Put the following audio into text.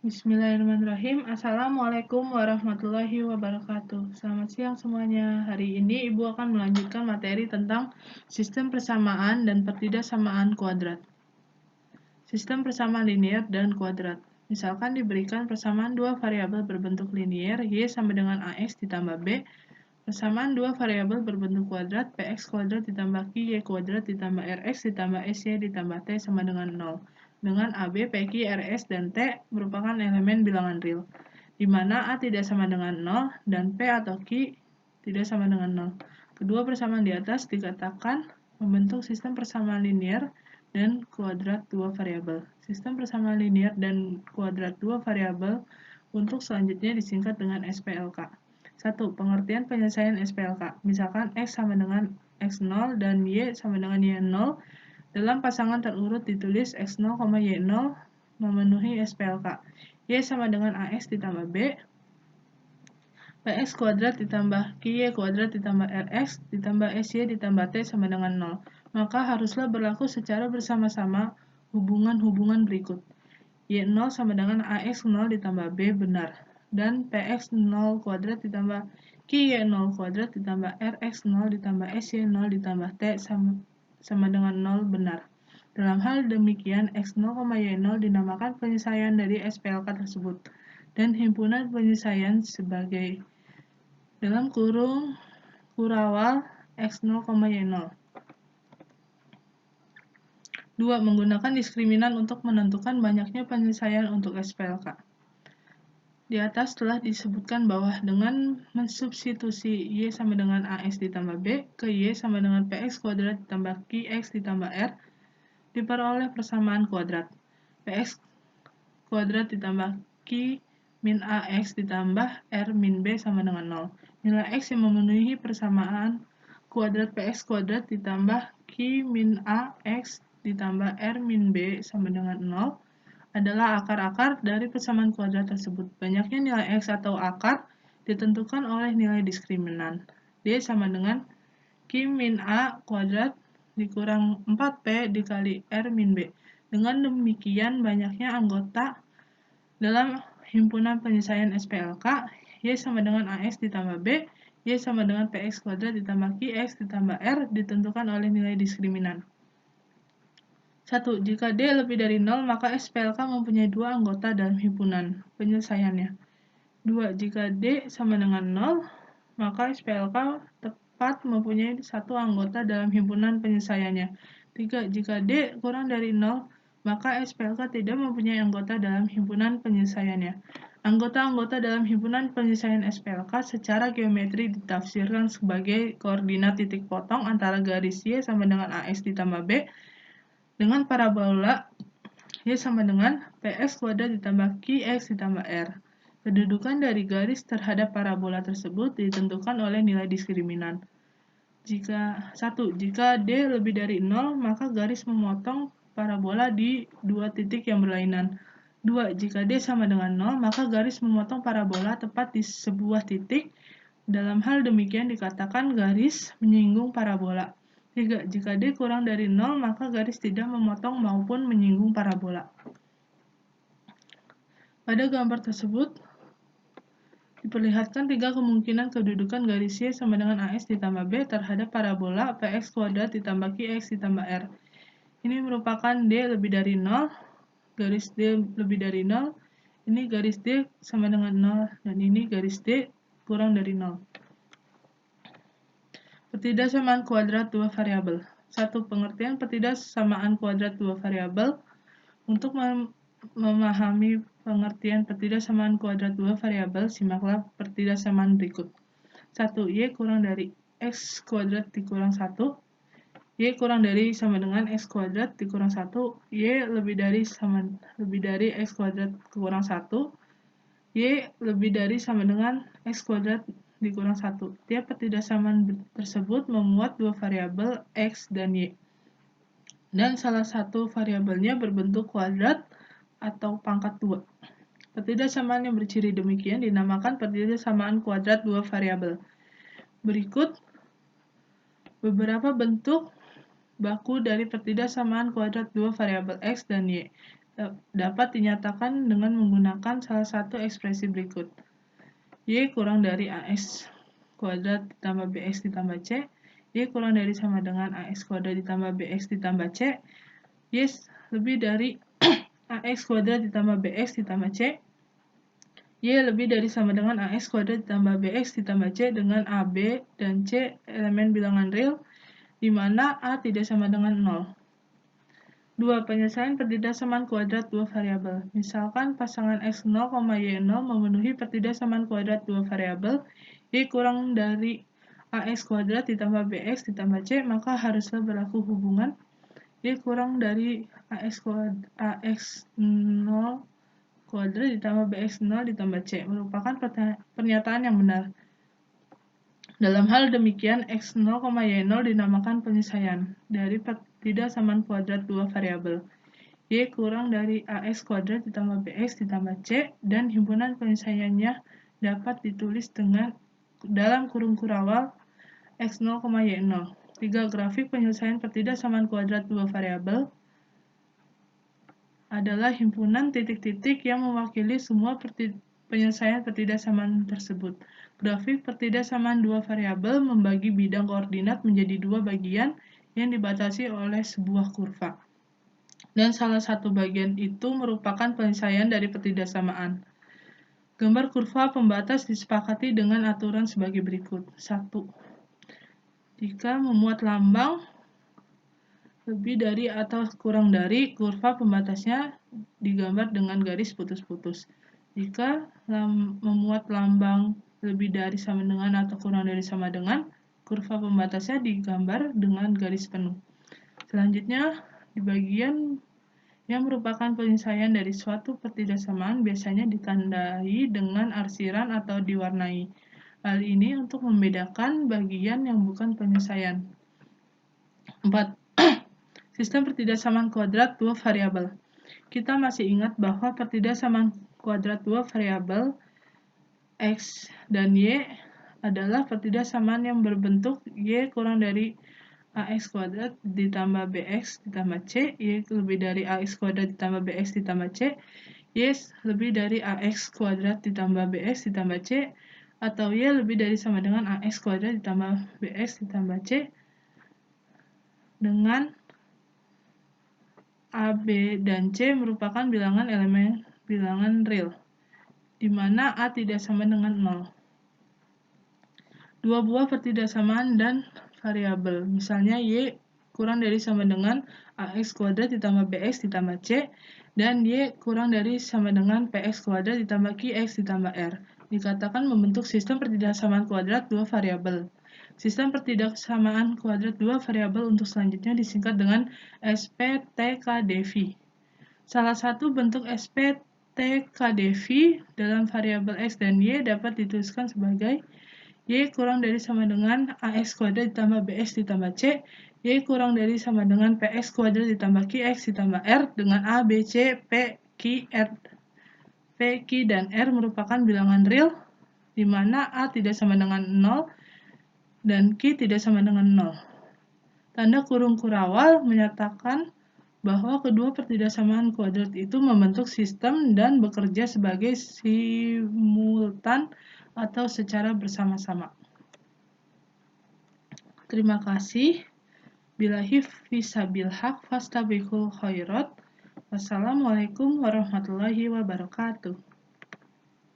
Bismillahirrahmanirrahim. Assalamualaikum warahmatullahi wabarakatuh. Selamat siang semuanya. Hari ini Ibu akan melanjutkan materi tentang sistem persamaan dan pertidaksamaan kuadrat. Sistem persamaan linier dan kuadrat. Misalkan diberikan persamaan dua variabel berbentuk linier, Y sama dengan AX ditambah B, persamaan dua variabel berbentuk kuadrat, PX kuadrat ditambah QY kuadrat ditambah RX ditambah SY ditambah T sama dengan 0. Dengan AB, PQ, RS, dan T merupakan elemen bilangan real, di mana A tidak sama dengan 0 dan P atau Q tidak sama dengan 0. Kedua persamaan di atas dikatakan membentuk sistem persamaan linier dan kuadrat dua variabel. Sistem persamaan linier dan kuadrat dua variabel untuk selanjutnya disingkat dengan SPLK. 1. Pengertian penyelesaian SPLK. Misalkan X sama dengan X0 dan Y sama dengan Y0. Dalam pasangan terurut ditulis X0, Y0 memenuhi SPLK. Y sama dengan AX ditambah B, PX kuadrat ditambah QY kuadrat ditambah RX ditambah SY ditambah T sama dengan 0. Maka haruslah berlaku secara bersama-sama hubungan-hubungan berikut. Y0 sama dengan AX0 ditambah B benar. Dan PX0 kuadrat ditambah QY0 kuadrat ditambah RX0 ditambah SY0 ditambah T sama dengan 0 benar. Dalam hal demikian, X0, Y0 dinamakan penyelesaian dari SPLK tersebut, dan himpunan penyelesaian sebagai dalam kurung kurawal X0, Y0. 2. Menggunakan diskriminan untuk menentukan banyaknya penyelesaian untuk SPLK. Di atas telah disebutkan bahwa dengan mensubstitusi Y sama dengan AX ditambah B ke Y sama dengan PX kuadrat ditambah QX ditambah R, diperoleh persamaan kuadrat. PX kuadrat ditambah Q min AX ditambah R min B sama dengan 0. Nilai X yang memenuhi persamaan kuadrat PX kuadrat ditambah Q min AX ditambah R min B sama dengan 0 adalah akar-akar dari persamaan kuadrat tersebut. Banyaknya nilai X atau akar ditentukan oleh nilai diskriminan. D sama dengan Q min A kuadrat dikurang 4P dikali R min B. Dengan demikian, banyaknya anggota dalam himpunan penyelesaian SPLK, Y sama dengan AX ditambah B, Y sama dengan PX kuadrat ditambah QX ditambah R ditentukan oleh nilai diskriminan. 1. Jika D lebih dari 0, maka SPLK mempunyai dua anggota dalam himpunan penyelesaiannya. 2. Jika D sama dengan 0, maka SPLK tepat mempunyai satu anggota dalam himpunan penyelesaiannya. 3. Jika D kurang dari 0, maka SPLK tidak mempunyai anggota dalam himpunan penyelesaiannya. Anggota-anggota dalam himpunan penyelesaian SPLK secara geometri ditafsirkan sebagai koordinat titik potong antara garis Y sama dengan AX ditambah B dengan parabola Y sama dengan PX kuadrat ditambah QX ditambah R. Kedudukan dari garis terhadap parabola tersebut ditentukan oleh nilai diskriminan. Jika D lebih dari 0, maka garis memotong parabola di dua titik yang berlainan. 2. Jika D sama dengan 0, maka garis memotong parabola tepat di sebuah titik. Dalam hal demikian dikatakan garis menyinggung parabola. 3. Jika D kurang dari 0, maka garis tidak memotong maupun menyinggung parabola. Pada gambar tersebut, diperlihatkan tiga kemungkinan kedudukan garis Y sama dengan AX ditambah B terhadap parabola PX kuadrat ditambah QX ditambah R. Ini merupakan D lebih dari 0, garis D lebih dari 0, ini garis D sama dengan 0, dan ini garis D kurang dari 0. Pertidaksamaan kuadrat dua variabel. 1. Pengertian pertidaksamaan kuadrat dua variabel. Untuk memahami pengertian pertidaksamaan kuadrat dua variabel, simaklah pertidaksamaan berikut. 1. Y kurang dari X kuadrat dikurang 1. Y kurang dari sama dengan X kuadrat dikurang 1. Y lebih dari X kuadrat kurang 1. Y lebih dari sama dengan X kuadrat dikurang 1. Tiap pertidaksamaan tersebut memuat dua variabel X dan Y, dan salah satu variabelnya berbentuk kuadrat atau pangkat 2. Pertidaksamaan yang berciri demikian dinamakan pertidaksamaan kuadrat dua variabel. Berikut beberapa bentuk baku dari pertidaksamaan kuadrat dua variabel X dan Y. dapat dinyatakan dengan menggunakan salah satu ekspresi berikut. Y kurang dari AX kuadrat ditambah BX ditambah C. Y kurang dari sama dengan AX kuadrat ditambah BX ditambah C. Y lebih dari AX kuadrat ditambah BX ditambah C. Y lebih dari sama dengan AX kuadrat ditambah BX ditambah C dengan A, B, dan C elemen bilangan real, di mana A tidak sama dengan 0. 2. Penyelesaian pertidaksamaan kuadrat dua variabel. Misalkan pasangan X0, Y0 memenuhi pertidaksamaan kuadrat dua variabel, Y kurang dari AX kuadrat ditambah BX ditambah C, maka haruslah berlaku hubungan Y kurang dari AX0 kuadrat ditambah BX0 ditambah C, merupakan pernyataan yang benar. Dalam hal demikian, X0, Y0 dinamakan penyelesaian dari pertidaksamaan kuadrat dua variabel. Y kurang dari AX kuadrat ditambah BX ditambah C, dan himpunan penyelesaiannya dapat ditulis dengan dalam kurung kurawal X0, Y0. 3. Grafik penyelesaian pertidaksamaan kuadrat dua variabel adalah himpunan titik-titik yang mewakili semua penyelesaian pertidaksamaan tersebut. Grafik pertidaksamaan dua variabel membagi bidang koordinat menjadi dua bagian yang dibatasi oleh sebuah kurva. Dan salah satu bagian itu merupakan penyelesaian dari pertidaksamaan. Gambar kurva pembatas disepakati dengan aturan sebagai berikut. 1. Jika memuat lambang lebih dari atau kurang dari, kurva pembatasnya digambar dengan garis putus-putus. Jika memuat lambang lebih dari sama dengan atau kurang dari sama dengan, kurva pembatasnya digambar dengan garis penuh. Selanjutnya, di bagian yang merupakan penyelesaian dari suatu pertidaksamaan biasanya ditandai dengan arsiran atau diwarnai. Hal ini untuk membedakan bagian yang bukan penyelesaian. 4. Sistem pertidaksamaan kuadrat dua variabel. Kita masih ingat bahwa pertidaksamaan kuadrat dua variabel X dan Y adalah pertidaksamaan yang berbentuk Y kurang dari AX kuadrat ditambah BX ditambah C, Y lebih dari AX kuadrat ditambah BX ditambah C, Y lebih dari AX kuadrat ditambah BX ditambah C, atau Y lebih dari sama dengan AX kuadrat ditambah BX ditambah C dengan A, B, dan C merupakan bilangan elemen bilangan real, di mana A tidak sama dengan 0. Dua buah pertidaksamaan dan variabel, misalnya Y kurang dari sama dengan AX kuadrat ditambah BX ditambah C, dan Y kurang dari sama dengan PX kuadrat ditambah QX ditambah R, dikatakan membentuk sistem pertidaksamaan kuadrat dua variabel. Sistem pertidaksamaan kuadrat dua variabel untuk selanjutnya disingkat dengan SPTKdV. Salah satu bentuk SPTKdV dalam variabel X dan Y dapat dituliskan sebagai Y kurang dari sama dengan AX kuadrat ditambah BX ditambah C, Y kurang dari sama dengan PX kuadrat ditambah QX ditambah R dengan A, B, C, P, Q, R, P, Q, dan R merupakan bilangan real, di mana A tidak sama dengan 0 dan Q tidak sama dengan 0. Tanda kurung kurawal menyatakan bahwa kedua pertidaksamaan kuadrat itu membentuk sistem dan bekerja sebagai simultan atau secara bersama-sama. Terima kasih. Billahi fisabil haq fastabiqul khairat. Wassalamualaikum warahmatullahi wabarakatuh.